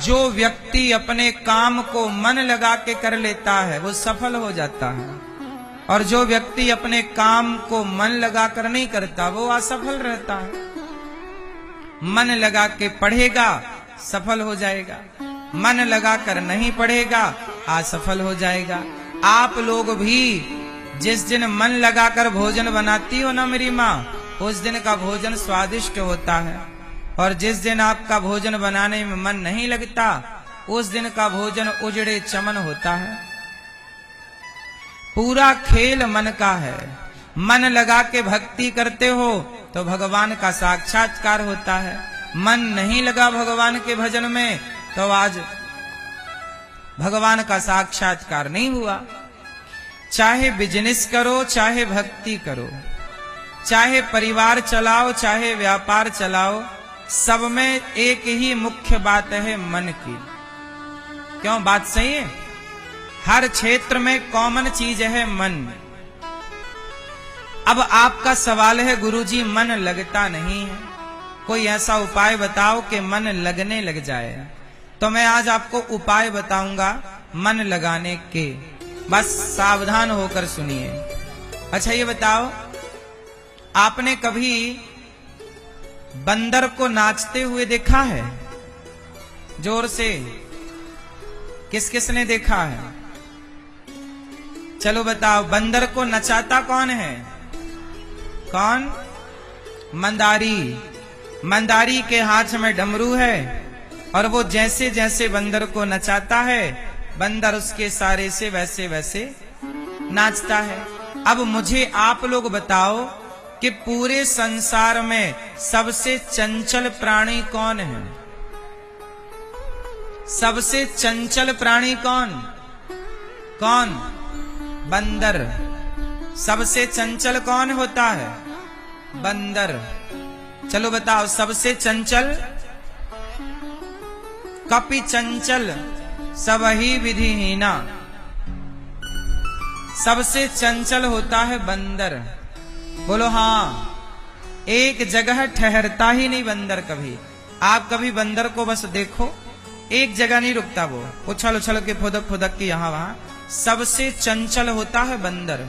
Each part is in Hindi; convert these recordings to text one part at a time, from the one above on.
जो व्यक्ति अपने काम को मन लगा के कर लेता है वो सफल हो जाता है, और जो व्यक्ति अपने काम को मन लगा कर नहीं करता वो असफल रहता है। मन लगा के पढ़ेगा सफल हो जाएगा, मन लगा कर नहीं पढ़ेगा असफल हो जाएगा। आप लोग भी जिस दिन मन लगाकर भोजन बनाती हो ना मेरी माँ, उस दिन का भोजन स्वादिष्ट होता है, और जिस दिन आपका भोजन बनाने में मन नहीं लगता उस दिन का भोजन उजड़े चमन होता है। पूरा खेल मन का है। मन लगा के भक्ति करते हो तो भगवान का साक्षात्कार होता है। मन नहीं लगा भगवान के भजन में तो आज भगवान का साक्षात्कार नहीं हुआ। चाहे बिजनेस करो, चाहे भक्ति करो, चाहे परिवार चलाओ, चाहे व्यापार चलाओ, सब में एक ही मुख्य बात है मन की। क्यों? बात सही है। हर क्षेत्र में कॉमन चीज है मन। अब आपका सवाल है गुरुजी मन लगता नहीं है, कोई ऐसा उपाय बताओ कि मन लगने लग जाए। तो मैं आज आपको उपाय बताऊंगा मन लगाने के, बस सावधान होकर सुनिए। अच्छा ये बताओ, आपने कभी बंदर को नाचते हुए देखा है? जोर से किस किस ने देखा है? चलो बताओ, बंदर को नचाता कौन है? कौन? मंदारी। मंदारी के हाथ में डमरू है, और वो जैसे जैसे बंदर को नचाता है बंदर उसके सारे से वैसे वैसे नाचता है। अब मुझे आप लोग बताओ कि पूरे संसार में सबसे चंचल प्राणी कौन है? सबसे चंचल प्राणी कौन? कौन? बंदर। सबसे चंचल कौन होता है? बंदर। चलो बताओ, सबसे चंचल? कपि चंचल सबही विधिहीना। सबसे चंचल होता है बंदर। बोलो हाँ। एक जगह ठहरता ही नहीं बंदर कभी। आप कभी बंदर को बस देखो, एक जगह नहीं रुकता, वो उछल उछल के फुदक फुदक के यहां वहां। सबसे चंचल होता है बंदर।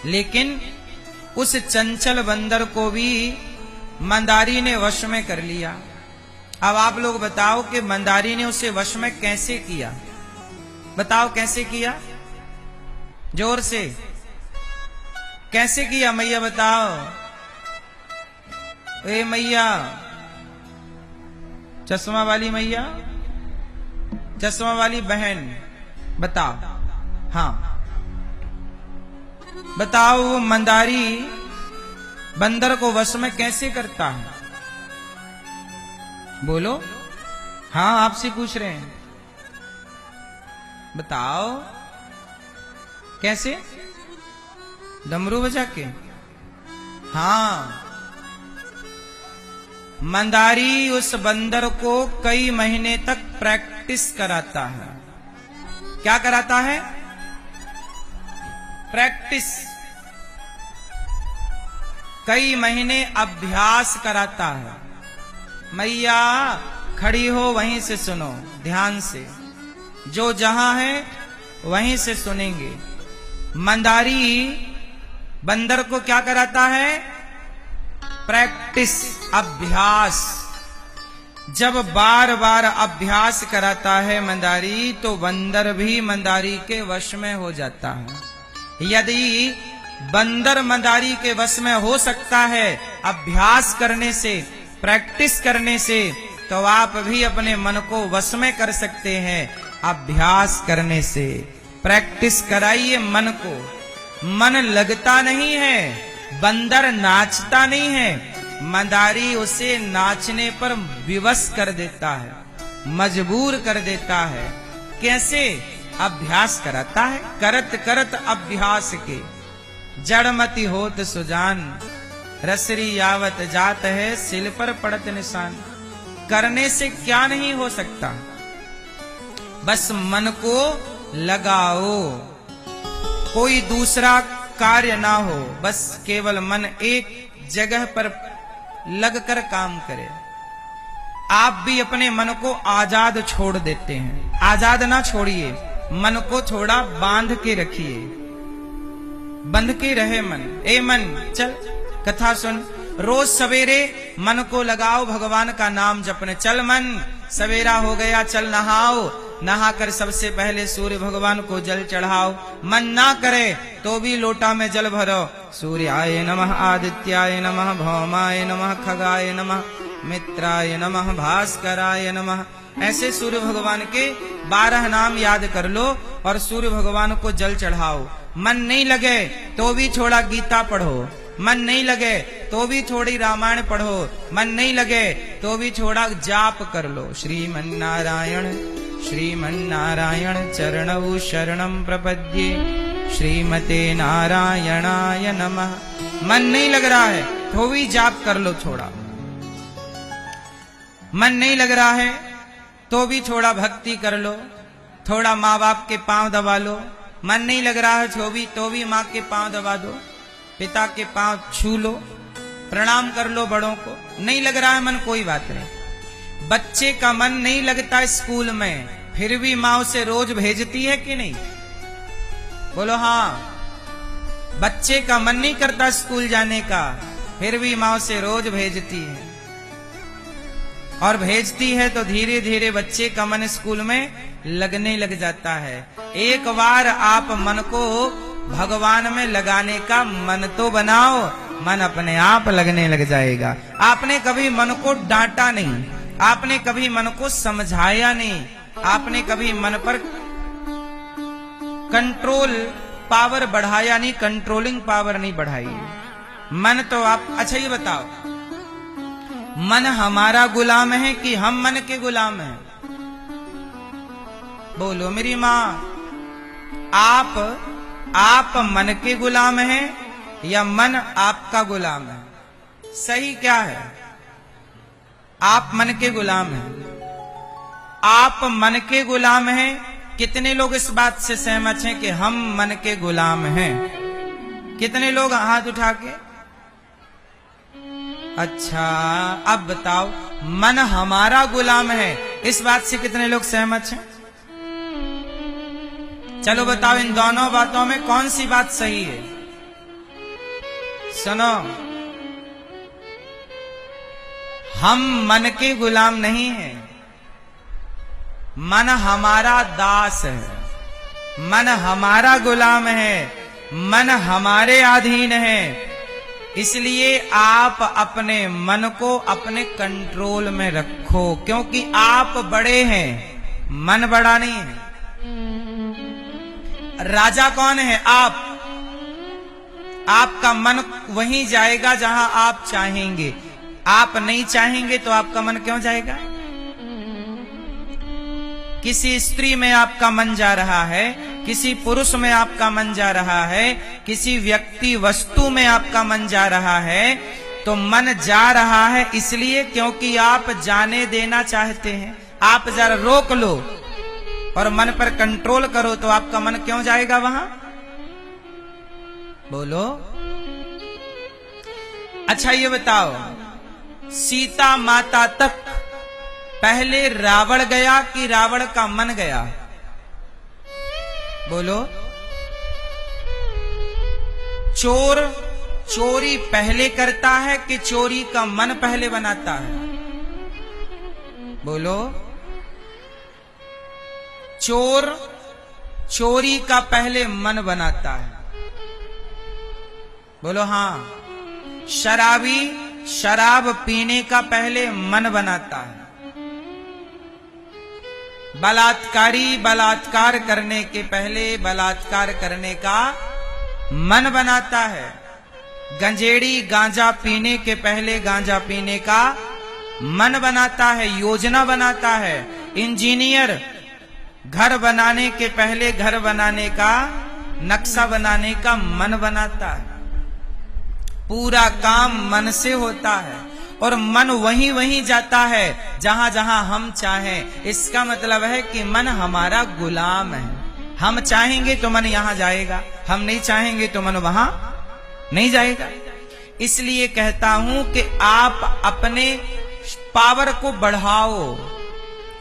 लेकिन उस चंचल बंदर को भी मंदारी ने वश में कर लिया। अब आप लोग बताओ कि मंदारी ने उसे वश में कैसे किया? बताओ कैसे किया? जोर से कैसे किया मैया बताओ। ए मैया, चश्मा वाली मैया, चश्मा वाली बहन, बताओ। हाँ बताओ, वो मंदारी बंदर को वश में कैसे करता है? बोलो। हाँ आपसे पूछ रहे हैं, बताओ कैसे? डमरू बजा के? हाँ। मंदारी उस बंदर को कई महीने तक प्रैक्टिस कराता है। क्या कराता है? प्रैक्टिस। कई महीने अभ्यास कराता है। मैया खड़ी हो, वहीं से सुनो ध्यान से, जो जहां है वहीं से सुनेंगे। मंदारी बंदर को क्या कराता है? प्रैक्टिस, अभ्यास। जब बार बार अभ्यास कराता है मंदारी, तो बंदर भी मंदारी के वश में हो जाता है। यदि बंदर मंदारी के वश में हो सकता है अभ्यास करने से, प्रैक्टिस करने से, तो आप भी अपने मन को वश में कर सकते हैं अभ्यास करने से। प्रैक्टिस कराइए मन को। मन लगता नहीं है, बंदर नाचता नहीं है, मंदारी उसे नाचने पर विवश कर देता है, मजबूर कर देता है। कैसे? अभ्यास कराता है। करत करत अभ्यास के जड़मति होत सुजान, रसरी यावत जात है सिल पर पड़त निशान। करने से क्या नहीं हो सकता, बस मन को लगाओ। कोई दूसरा कार्य ना हो, बस केवल मन एक जगह पर लगकर काम करे। आप भी अपने मन को आजाद छोड़ देते हैं। आजाद ना छोड़िए, मन को थोड़ा बांध के रखिए, बंध के रहे मन। ए मन चल कथा सुन, रोज सवेरे मन को लगाओ भगवान का नाम जपने। चल मन सवेरा हो गया, चल नहाओ, नहाकर सबसे पहले सूर्य भगवान को जल चढ़ाओ। मन ना करे तो भी लोटा में जल भरो। सूर्याय नमः, आदित्याय नमः, भौमाय नमः, खगाय नमः, मित्राय नमः, भास्कराय नमः। ऐसे सूर्य भगवान के 12 नाम याद कर लो और सूर्य भगवान को जल चढ़ाओ। मन नहीं लगे तो भी थोड़ा गीता पढ़ो, मन नहीं लगे तो भी थोड़ी रामायण पढ़ो, मन नहीं लगे तो भी थोड़ा जाप कर लो। श्रीमन्नारायण श्रीमन्नारायण चरणौ शरणं प्रपद्ये, श्रीमते नारायणाय नमः। मन नहीं लग रहा है तो भी जाप कर लो थोड़ा, मन नहीं लग रहा है तो भी थोड़ा भक्ति कर लो, थोड़ा माँ बाप के पांव दबा लो। मन नहीं लग रहा है तो भी माँ के पांव दबा दो, पिता के पांव छू लो, प्रणाम कर लो बड़ों को। नहीं लग रहा है मन, कोई बात नहीं। बच्चे का मन नहीं लगता स्कूल में, फिर भी माँ उसे रोज भेजती है कि नहीं? बोलो हाँ। बच्चे का मन नहीं करता स्कूल जाने का, फिर भी माँ उसे रोज भेजती है। और भेजती है तो धीरे धीरे बच्चे का मन स्कूल में लगने लग जाता है। एक बार आप मन को भगवान में लगाने का मन तो बनाओ, मन अपने आप लगने लग जाएगा। आपने कभी मन को डांटा नहीं, आपने कभी मन को समझाया नहीं, आपने कभी मन पर कंट्रोल पावर बढ़ाया नहीं, कंट्रोलिंग पावर नहीं बढ़ाई। मन तो आप, अच्छा ये बताओ, मन हमारा गुलाम है कि हम मन के गुलाम हैं? बोलो मेरी माँ, आप मन के गुलाम हैं या मन आपका गुलाम है? सही क्या है? आप मन के गुलाम हैं। आप मन के गुलाम हैं। कितने लोग इस बात से सहमत हैं कि हम मन के गुलाम हैं? कितने लोग हाथ उठा के? अच्छा, अब बताओ, मन हमारा गुलाम है, इस बात से कितने लोग सहमत हैं? चलो बताओ, इन दोनों बातों में कौन सी बात सही है? सुनो, हम मन के गुलाम नहीं हैं, मन हमारा दास है, मन हमारा गुलाम है, मन हमारे अधीन है। इसलिए आप अपने मन को अपने कंट्रोल में रखो, क्योंकि आप बड़े हैं, मन बड़ा नहीं है। राजा कौन है? आप। आपका मन वहीं जाएगा जहां आप चाहेंगे। आप नहीं चाहेंगे तो आपका मन क्यों जाएगा? किसी स्त्री में आपका मन जा रहा है, किसी पुरुष में आपका मन जा रहा है, किसी व्यक्ति वस्तु में आपका मन जा रहा है, तो मन जा रहा है इसलिए क्योंकि आप जाने देना चाहते हैं। आप जरा रोक लो और मन पर कंट्रोल करो तो आपका मन क्यों जाएगा वहां? बोलो। अच्छा ये बताओ, सीता माता तक पहले रावण गया कि रावण का मन गया? बोलो। चोर चोरी पहले करता है कि चोरी का मन पहले बनाता है? बोलो। चोर चोरी का पहले मन बनाता है। बोलो हाँ। शराबी शराब पीने का पहले मन बनाता है। बलात्कारी बलात्कार करने के पहले बलात्कार करने का मन बनाता है। गंजेड़ी गांजा पीने के पहले गांजा पीने का मन बनाता है, योजना बनाता है। इंजीनियर घर बनाने के पहले घर बनाने का नक्शा बनाने का मन बनाता है। पूरा काम मन से होता है और मन वहीं वहीं जाता है जहां जहां हम चाहें। इसका मतलब है कि मन हमारा गुलाम है। हम चाहेंगे तो मन यहां जाएगा, हम नहीं चाहेंगे तो मन वहां नहीं जाएगा। इसलिए कहता हूं कि आप अपने पावर को बढ़ाओ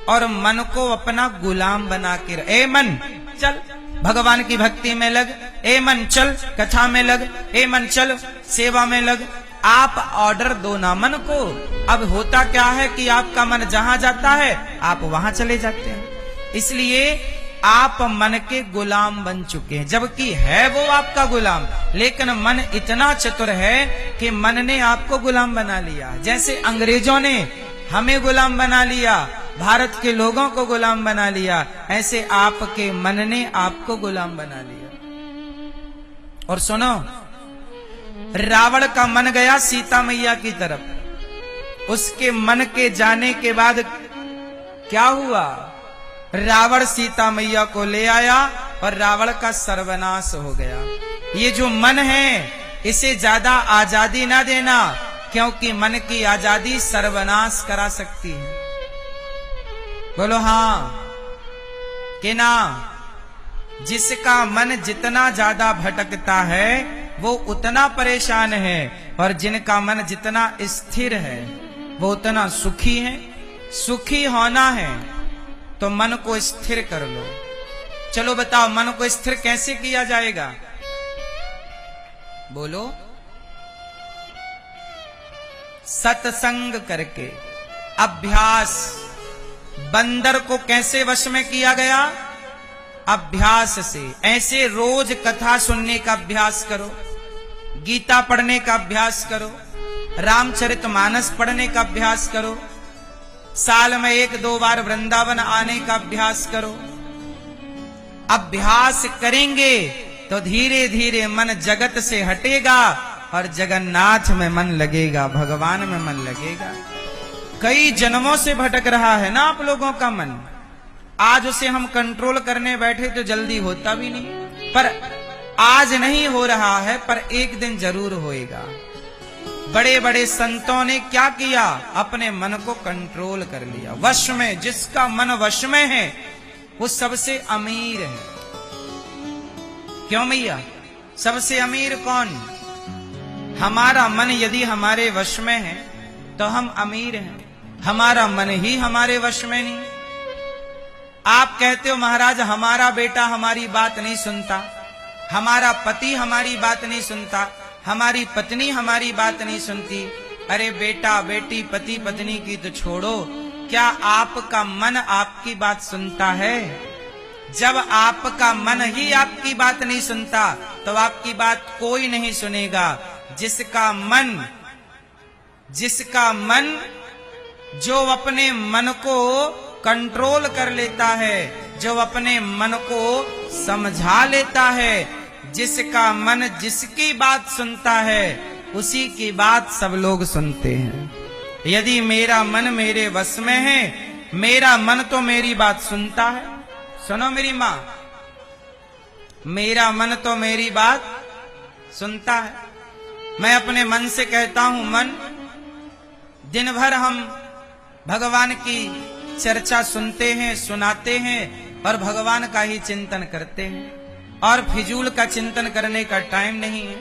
और मन को अपना गुलाम बना के ए मन चल भगवान की भक्ति में लग, ए मन चल कथा में लग, ए मन चल सेवा में लग। आप ऑर्डर दो ना मन को। अब होता क्या है कि आपका मन जहां जाता है आप वहां चले जाते हैं, इसलिए आप मन के गुलाम बन चुके हैं, जबकि है वो आपका गुलाम, लेकिन मन इतना चतुर है कि मन ने आपको गुलाम बना लिया। जैसे अंग्रेजों ने हमें गुलाम बना लिया, भारत के लोगों को गुलाम बना लिया, ऐसे आपके मन ने आपको गुलाम बना लिया। और सुनो, रावण का मन गया सीता मैया की तरफ, उसके मन के जाने के बाद क्या हुआ? रावण सीता मैया को ले आया और रावण का सर्वनाश हो गया। ये जो मन है इसे ज्यादा आजादी ना देना, क्योंकि मन की आजादी सर्वनाश करा सकती है। बोलो हाँ कि ना? जिसका मन जितना ज्यादा भटकता है वो उतना परेशान है, और जिनका मन जितना स्थिर है वो उतना सुखी है। सुखी होना है तो मन को स्थिर कर लो। चलो बताओ, मन को स्थिर कैसे किया जाएगा? बोलो। सत्संग करके, अभ्यास। बंदर को कैसे वश में किया गया? अभ्यास से। ऐसे रोज कथा सुनने का अभ्यास करो, गीता पढ़ने का अभ्यास करो, रामचरितमानस पढ़ने का अभ्यास करो, साल में 1-2 बार वृंदावन आने का अभ्यास करो। अभ्यास करेंगे तो धीरे धीरे मन जगत से हटेगा और जगन्नाथ में मन लगेगा, भगवान में मन लगेगा। कई जन्मों से भटक रहा है ना आप लोगों का मन, आज उसे हम कंट्रोल करने बैठे तो जल्दी होता भी नहीं, पर आज नहीं हो रहा है, पर एक दिन जरूर होएगा। बड़े बड़े संतों ने क्या किया? अपने मन को कंट्रोल कर लिया, वश में। जिसका मन वश में है वो सबसे अमीर है। क्यों भैया? सबसे अमीर कौन? हमारा मन यदि हमारे वश में है तो हम अमीर हैं। हमारा मन ही हमारे वश में नहीं। आप कहते हो महाराज हमारा बेटा हमारी बात नहीं सुनता, हमारा पति हमारी बात नहीं सुनता, हमारी पत्नी हमारी बात नहीं सुनती। अरे बेटा बेटी पति पत्नी की तो छोड़ो, क्या आपका मन आपकी बात सुनता है? जब आपका मन ही आपकी बात नहीं सुनता तो आपकी बात कोई नहीं सुनेगा। जिसका मन जो अपने मन को कंट्रोल कर लेता है, जो अपने मन को समझा लेता है, जिसका मन जिसकी बात सुनता है उसी की बात सब लोग सुनते हैं। यदि मेरा मन मेरे वश में है, मेरा मन तो मेरी बात सुनता है। सुनो मेरी माँ, मेरा मन तो मेरी बात सुनता है। मैं अपने मन से कहता हूं, मन दिन भर हम भगवान की चर्चा सुनते हैं, सुनाते हैं और भगवान का ही चिंतन करते हैं, और फिजूल का चिंतन करने का टाइम नहीं है।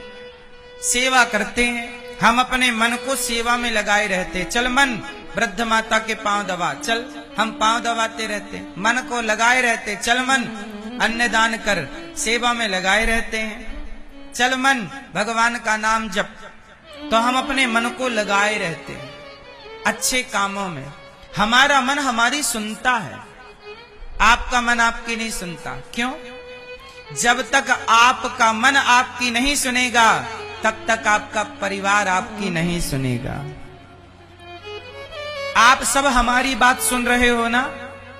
सेवा करते हैं, हम अपने मन को सेवा में लगाए रहते। चल मन वृद्ध माता के पांव दबा, चल हम पांव दबाते रहते, मन को लगाए रहते। चल मन अन्नदान कर, सेवा में लगाए रहते हैं। चल मन भगवान का नाम जप, तो हम अपने मन को लगाए रहते हैं अच्छे कामों में। हमारा मन हमारी सुनता है, आपका मन आपकी नहीं सुनता। क्यों? जब तक आपका मन आपकी नहीं सुनेगा तब तक आपका परिवार आपकी नहीं सुनेगा। आप सब हमारी बात सुन रहे हो ना?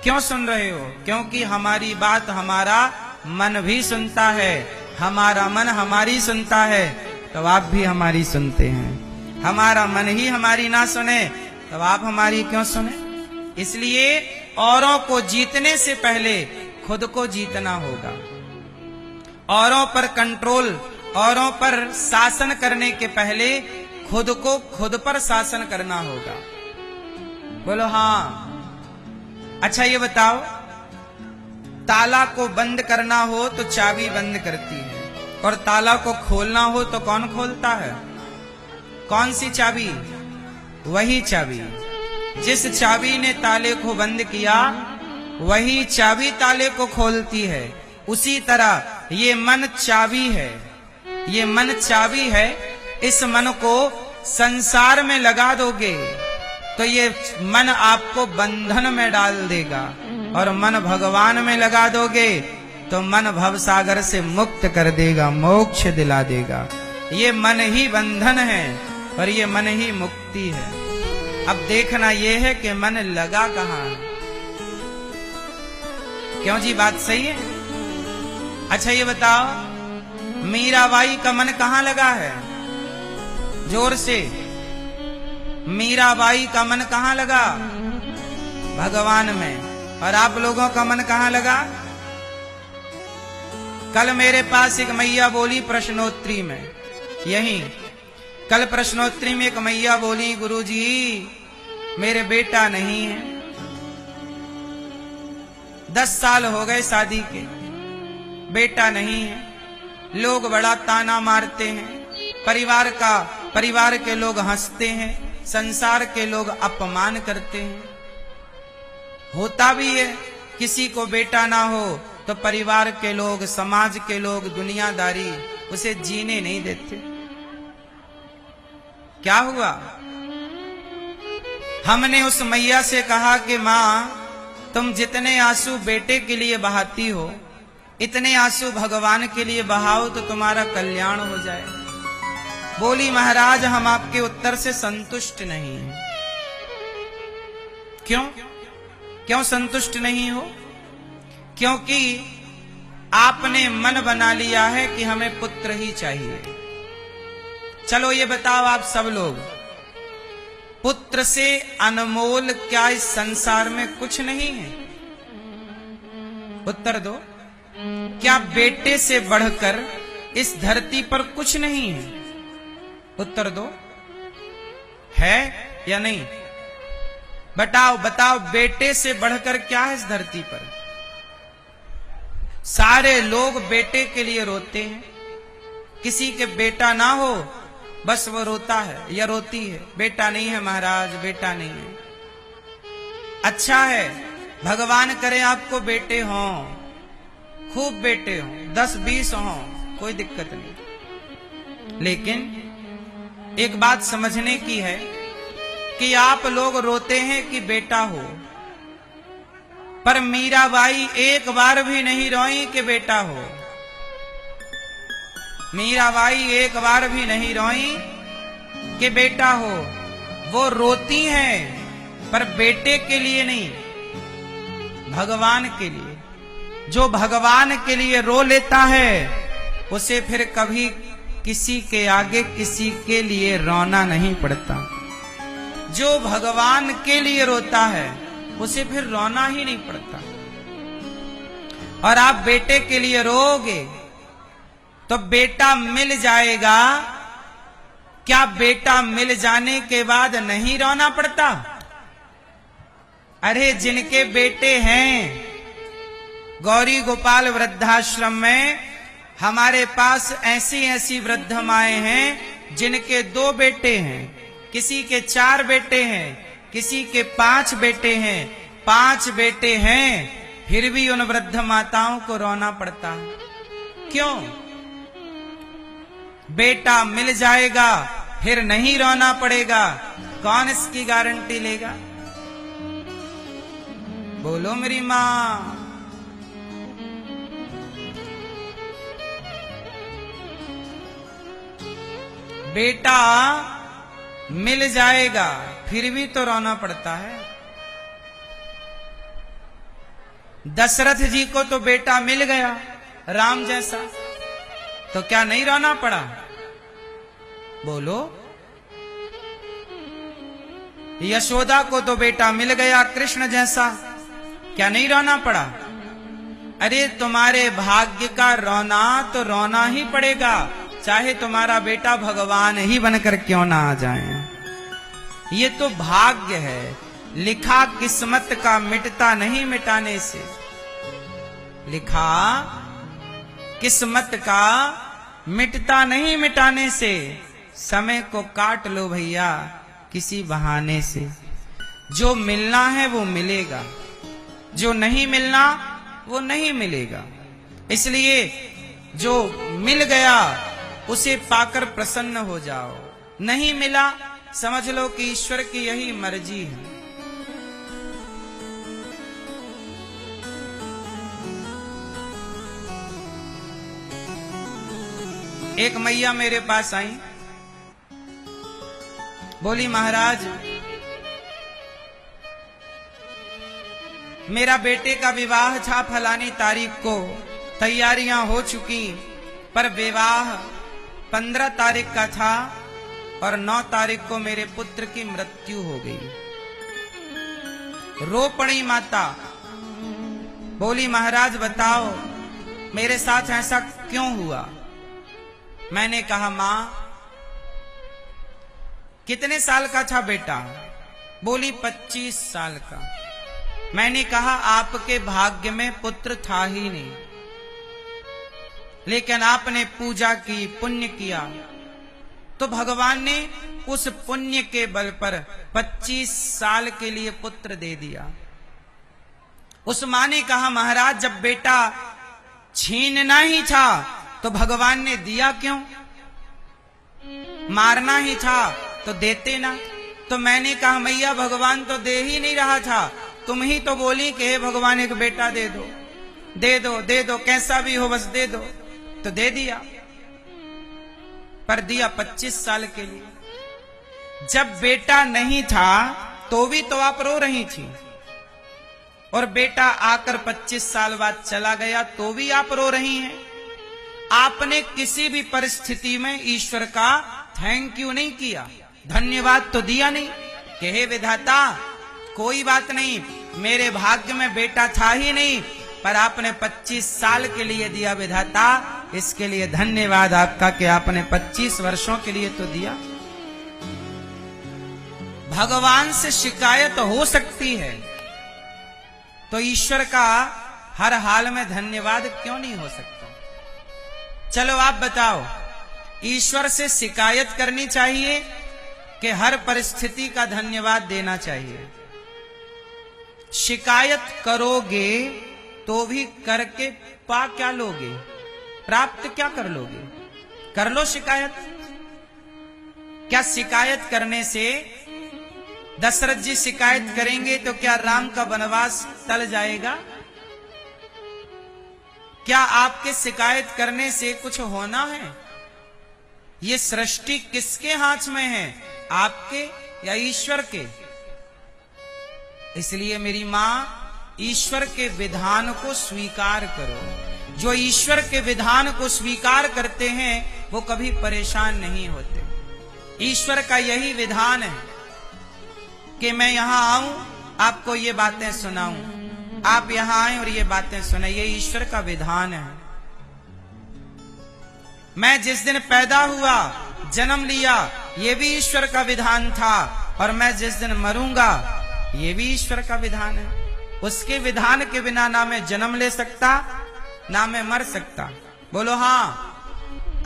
क्यों सुन रहे हो? क्योंकि हमारी बात हमारा मन भी सुनता है। हमारा मन हमारी सुनता है तो आप भी हमारी सुनते हैं। हमारा मन ही हमारी ना सुने तो आप हमारी क्यों सुने? इसलिए औरों को जीतने से पहले खुद को जीतना होगा। औरों पर कंट्रोल, औरों पर शासन करने के पहले खुद को खुद पर शासन करना होगा। बोलो हाँ। अच्छा ये बताओ, ताला को बंद करना हो तो चाबी बंद करती है, और ताला को खोलना हो तो कौन खोलता है? कौन सी चाबी? वही चाबी। जिस चाबी ने ताले को बंद किया वही चाबी ताले को खोलती है। उसी तरह ये मन चाबी है, ये मन चाबी है। इस मन को संसार में लगा दोगे तो ये मन आपको बंधन में डाल देगा, और मन भगवान में लगा दोगे तो मन भवसागर से मुक्त कर देगा, मोक्ष दिला देगा। ये मन ही बंधन है और ये मन ही मुक्ति है। अब देखना ये है कि मन लगा कहाँ है। क्यों जी, बात सही है? अच्छा ये बताओ, मीराबाई का मन कहाँ लगा है? जोर से, मीराबाई का मन कहाँ लगा? भगवान में। और आप लोगों का मन कहाँ लगा? कल मेरे पास एक मैया बोली प्रश्नोत्तरी में, यही कल प्रश्नोत्तरी में एक मैया बोली, गुरुजी मेरे बेटा नहीं है, 10 साल हो गए शादी के, बेटा नहीं है। लोग बड़ा ताना मारते हैं, परिवार के लोग हंसते हैं, संसार के लोग अपमान करते हैं। होता भी है, किसी को बेटा ना हो तो परिवार के लोग, समाज के लोग, दुनियादारी उसे जीने नहीं देते। क्या हुआ? हमने उस मैया से कहा कि मां, तुम जितने आंसू बेटे के लिए बहाती हो, इतने आंसू भगवान के लिए बहाओ तो तुम्हारा कल्याण हो जाए। बोली, महाराज हम आपके उत्तर से संतुष्ट नहीं हैं। क्यों संतुष्ट नहीं हो? क्योंकि आपने मन बना लिया है कि हमें पुत्र ही चाहिए। चलो ये बताओ आप सब लोग, पुत्र से अनमोल क्या इस संसार में कुछ नहीं है? उत्तर दो। क्या बेटे से बढ़कर इस धरती पर कुछ नहीं है? उत्तर दो। है या नहीं? बताओ बेटे से बढ़कर क्या है इस धरती पर? सारे लोग बेटे के लिए रोते हैं। किसी के बेटा ना हो बस वो रोता है या रोती है, बेटा नहीं है महाराज, बेटा नहीं है। अच्छा है, भगवान करे आपको बेटे हों, खूब बेटे हों, 10-20 हों, कोई दिक्कत नहीं। लेकिन एक बात समझने की है कि आप लोग रोते हैं कि बेटा हो, पर मीराबाई एक बार भी नहीं रोई कि बेटा हो। मीराबाई एक बार भी नहीं रोई कि बेटा हो। वो रोती हैं पर बेटे के लिए नहीं, भगवान के लिए। जो भगवान के लिए रो लेता है उसे फिर कभी किसी के आगे किसी के लिए रोना नहीं पड़ता। जो भगवान के लिए रोता है उसे फिर रोना ही नहीं पड़ता। और आप बेटे के लिए रोओगे तो बेटा मिल जाएगा। क्या बेटा मिल जाने के बाद नहीं रोना पड़ता? अरे जिनके बेटे हैं, गौरी गोपाल वृद्धाश्रम में हमारे पास ऐसी वृद्ध माएं हैं जिनके 2 बेटे हैं, किसी के 4 बेटे हैं, किसी के 5 बेटे हैं। 5 बेटे हैं फिर भी उन वृद्ध माताओं को रोना पड़ता। क्यों? बेटा मिल जाएगा फिर नहीं रोना पड़ेगा। कौन इसकी गारंटी लेगा? बोलो मेरी मां। बेटा मिल जाएगा फिर भी तो रोना पड़ता है। दशरथ जी को तो बेटा मिल गया राम जैसा, तो क्या नहीं रोना पड़ा? बोलो। यशोदा को तो बेटा मिल गया कृष्ण जैसा, क्या नहीं रोना पड़ा? अरे तुम्हारे भाग्य का रोना तो रोना ही पड़ेगा, चाहे तुम्हारा बेटा भगवान ही बनकर क्यों ना आ जाए। ये तो भाग्य है, लिखा किस्मत का मिटता नहीं मिटाने से। लिखा किस्मत का मिटता नहीं मिटाने से। समय को काट लो भैया किसी बहाने से। जो मिलना है वो मिलेगा, जो नहीं मिलना वो नहीं मिलेगा। इसलिए जो मिल गया उसे पाकर प्रसन्न हो जाओ, नहीं मिला समझ लो कि ईश्वर की यही मर्जी है। एक मैया मेरे पास आई, बोली महाराज मेरा बेटे का विवाह था फलानी तारीख को, तैयारियां हो चुकी, पर विवाह 15 तारीख का था और 9 तारीख को मेरे पुत्र की मृत्यु हो गई। रो पड़ी माता, बोली महाराज बताओ मेरे साथ ऐसा क्यों हुआ। मैंने कहा मां कितने साल का था बेटा। बोली 25 साल का। मैंने कहा आपके भाग्य में पुत्र था ही नहीं, लेकिन आपने पूजा की, पुण्य किया, तो भगवान ने उस पुण्य के बल पर 25 साल के लिए पुत्र दे दिया। उस मां ने कहा महाराज जब बेटा छीनना ही था तो भगवान ने दिया क्यों, मारना ही था तो देते ना। तो मैंने कहा मैया भगवान तो दे ही नहीं रहा था, तुम ही तो बोली कि हे भगवान एक बेटा दे दो, दे दो, दे दो, कैसा भी हो बस दे दो। तो दे दिया, पर दिया 25 साल के लिए। जब बेटा नहीं था तो भी तो आप रो रही थी, और बेटा आकर 25 साल बाद चला गया तो भी आप रो रही हैं। आपने किसी भी परिस्थिति में ईश्वर का थैंक यू नहीं किया, धन्यवाद तो दिया नहीं कि हे विधाता कोई बात नहीं, मेरे भाग्य में बेटा था ही नहीं, पर आपने 25 साल के लिए दिया विधाता, इसके लिए धन्यवाद आपका कि आपने 25 वर्षों के लिए तो दिया। भगवान से शिकायत हो सकती है तो ईश्वर का हर हाल में धन्यवाद क्यों नहीं हो सकता। चलो आप बताओ, ईश्वर से शिकायत करनी चाहिए कि हर परिस्थिति का धन्यवाद देना चाहिए। शिकायत करोगे तो भी करके पा क्या लोगे, प्राप्त क्या कर लोगे। कर लो शिकायत। क्या शिकायत करने से, दशरथ जी शिकायत करेंगे तो क्या राम का वनवास टल जाएगा। क्या आपके शिकायत करने से कुछ होना है। ये सृष्टि किसके हाथ में है, आपके या ईश्वर के। इसलिए मेरी मां ईश्वर के विधान को स्वीकार करो। जो ईश्वर के विधान को स्वीकार करते हैं वो कभी परेशान नहीं होते। ईश्वर का यही विधान है कि मैं यहां आऊं आपको ये बातें सुनाऊं, आप यहां आए और ये बातें सुने, ये ईश्वर का विधान है। मैं जिस दिन पैदा हुआ, जन्म लिया, ये भी ईश्वर का विधान था, और मैं जिस दिन मरूंगा ये भी ईश्वर का विधान है। उसके विधान के बिना ना मैं जन्म ले सकता ना मैं मर सकता। बोलो हाँ।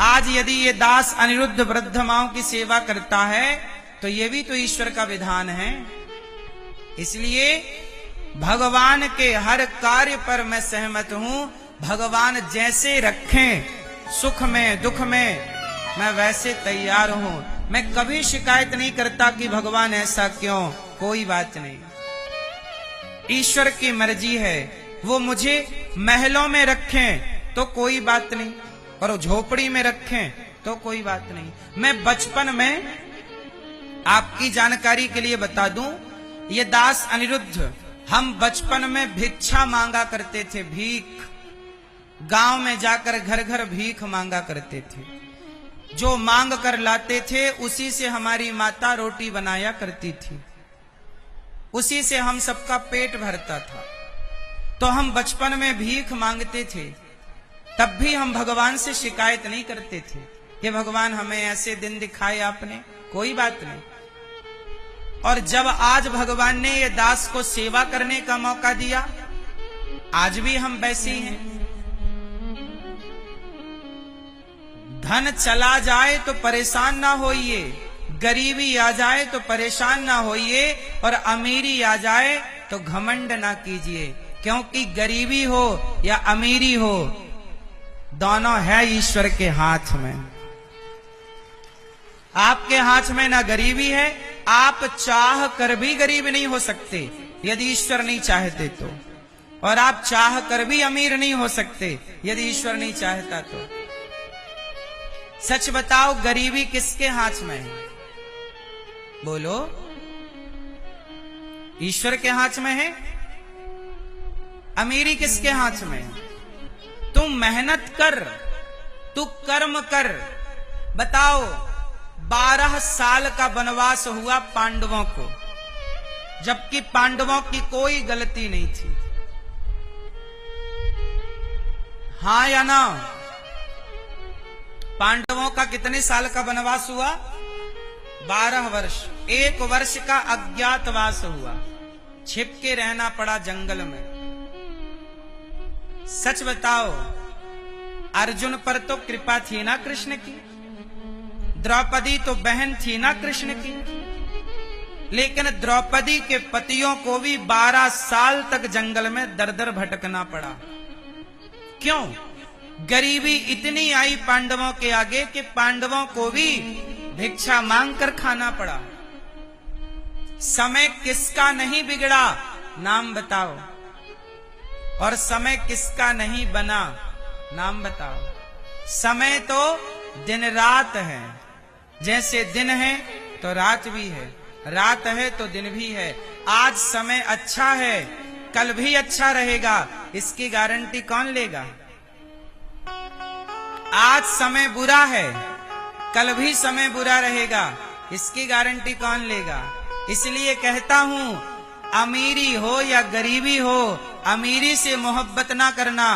आज यदि ये दास अनिरुद्ध वृद्ध माओं की सेवा करता है तो ये भी तो ईश्वर का विधान है। इसलिए भगवान के हर कार्य पर मैं सहमत हूं। भगवान जैसे रखें सुख में दुख में, मैं वैसे तैयार हूं। मैं कभी शिकायत नहीं करता कि भगवान ऐसा क्यों, कोई बात नहीं। ईश्वर की मर्जी है, वो मुझे महलों में रखें तो कोई बात नहीं, और झोपड़ी में रखें तो कोई बात नहीं। मैं बचपन में, आपकी जानकारी के लिए बता दूं, ये दास अनिरुद्ध, हम बचपन में भिक्षा मांगा करते थे। भीख, गांव में जाकर घर घर भीख मांगा करते थे। जो मांग कर लाते थे उसी से हमारी माता रोटी बनाया करती थी, उसी से हम सबका पेट भरता था। तो हम बचपन में भीख मांगते थे, तब भी हम भगवान से शिकायत नहीं करते थे कि भगवान हमें ऐसे दिन दिखाए आपने, कोई बात नहीं। और जब आज भगवान ने ये दास को सेवा करने का मौका दिया, आज भी हम वैसे ही हैं। धन चला जाए तो परेशान ना होइए, गरीबी आ जाए तो परेशान ना होइए और अमीरी आ जाए तो घमंड ना कीजिए, क्योंकि गरीबी हो या अमीरी हो दोनों है ईश्वर के हाथ में। आपके हाथ में ना गरीबी है, आप चाह कर भी गरीब नहीं हो सकते यदि ईश्वर नहीं चाहते तो, और आप चाह कर भी अमीर नहीं हो सकते यदि ईश्वर नहीं चाहता तो। सच बताओ, गरीबी किसके हाथ में है? बोलो, ईश्वर के हाथ में है? अमीरी किसके हाथ में है? तुम मेहनत कर, तू कर्म कर। बताओ, 12 साल का वनवास हुआ पांडवों को, जबकि पांडवों की कोई गलती नहीं थी। हाँ या ना? पांडवों का कितने साल का वनवास हुआ? 12 वर्ष। 1 वर्ष का अज्ञातवास हुआ, छिप के रहना पड़ा जंगल में। सच बताओ, अर्जुन पर तो कृपा थी ना कृष्ण की, द्रौपदी तो बहन थी ना कृष्ण की, लेकिन द्रौपदी के पतियों को भी 12 साल तक जंगल में दर दर भटकना पड़ा। क्यों? गरीबी इतनी आई पांडवों के आगे कि पांडवों को भी भिक्षा मांग कर खाना पड़ा। समय किसका नहीं बिगड़ा, नाम बताओ। और समय किसका नहीं बना, नाम बताओ। समय तो दिन रात है, जैसे दिन है तो रात भी है, रात है तो दिन भी है। आज समय अच्छा है, कल भी अच्छा रहेगा, इसकी गारंटी कौन लेगा? आज समय बुरा है, कल भी समय बुरा रहेगा, इसकी गारंटी कौन लेगा? इसलिए कहता हूं, अमीरी हो या गरीबी हो, अमीरी से मोहब्बत ना करना,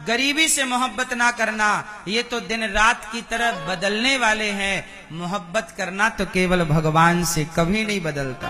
गरीबी से मोहब्बत ना करना, ये तो दिन रात की तरह बदलने वाले हैं। मोहब्बत करना तो केवल भगवान से, कभी नहीं बदलता।